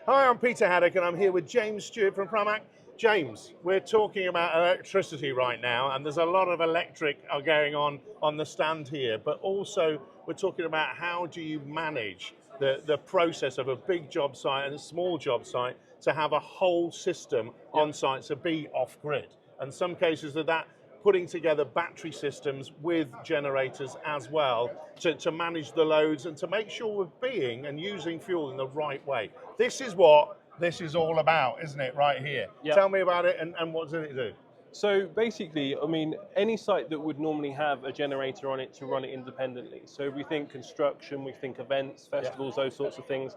Hi, I'm Peter Haddock and I'm here with James Stewart from Pramac. James, we're talking about electricity right now, and there's a lot of electric going on the stand here, but also we're talking about how do you manage the process of a big job site and a small job site to have a whole system on site to be off-grid. And some cases of that putting together battery systems with generators as well to manage the loads and to make sure we're being and using fuel in the right way. This is what this is all about, isn't it, right here? Yep. Tell me about it and what does it do? So basically, I mean, any site that would normally have a generator on it to run it independently. So we think construction, we think events, festivals, those sorts of things.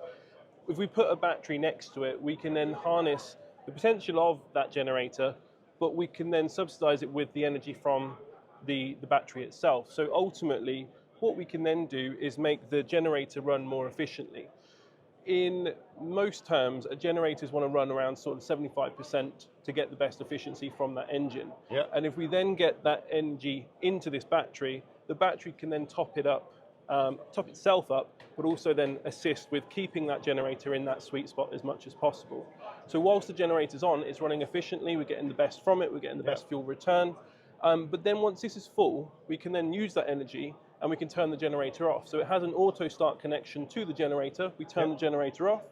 If we put a battery next to it, we can then harness the potential of that generator, but we can then subsidize it with the energy from the battery itself. So ultimately, what we can then do is make the generator run more efficiently. In most terms, generators want to run around sort of 75% to get the best efficiency from that engine. Yep. And if we then get that energy into this battery, the battery can then top itself up, but also then assist with keeping that generator in that sweet spot as much as possible. So whilst the generator's on, it's running efficiently, we're getting the best from it, we're getting the best fuel return. But then once this is full, we can then use that energy and we can turn the generator off. So it has an auto start connection to the generator. We turn the generator off,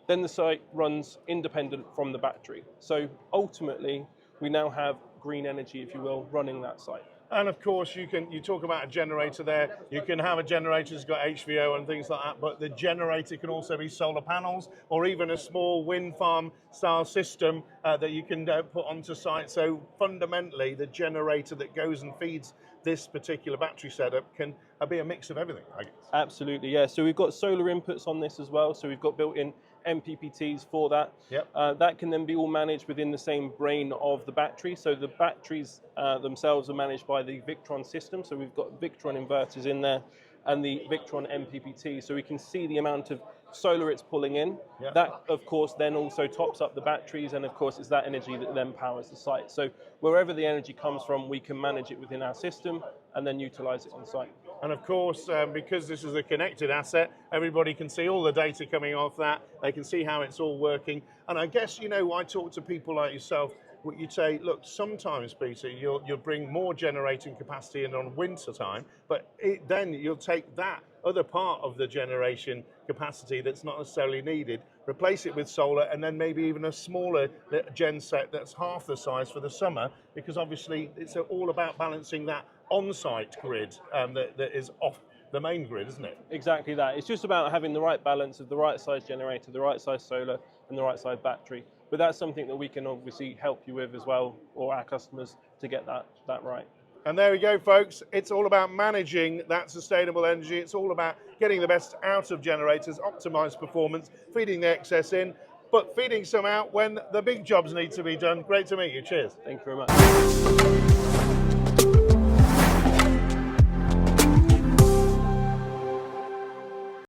then the site runs independent from the battery. So ultimately, we now have green energy, if you will, running that site. And of course, you talk about a generator there. You can have a generator that's got HVO and things like that, but the generator can also be solar panels or even a small wind farm style system that you can put onto site. So fundamentally, the generator that goes and feeds this particular battery setup can be a mix of everything, I guess. Absolutely, yeah. So we've got solar inputs on this as well. So we've got built-in MPPTs for that. Yep. That can then be all managed within the same brain of the battery. So the batteries themselves are managed by the Victron system. So we've got Victron inverters in there and the Victron MPPT. So we can see the amount of solar it's pulling in. Yep. That, of course, then also tops up the batteries. And of course, it's that energy that then powers the site. So wherever the energy comes from, we can manage it within our system and then utilize it on site. And of course, because this is a connected asset, everybody can see all the data coming off that. They can see how it's all working. And I guess, you know, I talk to people like yourself, you'd say, look, sometimes, Peter, you'll bring more generating capacity in on winter time, but then you'll take that other part of the generation capacity that's not necessarily needed, replace it with solar, and then maybe even a smaller gen set that's half the size for the summer, because obviously it's all about balancing that on-site grid that is off the main grid, isn't it? Exactly that. It's just about having the right balance of the right size generator, the right size solar, and the right size battery. But that's something that we can obviously help you with as well, or our customers, to get that right. And there we go, folks. It's all about managing that sustainable energy. It's all about getting the best out of generators, optimized performance, feeding the excess in, but feeding some out when the big jobs need to be done. Great to meet you. Cheers. Thank you very much.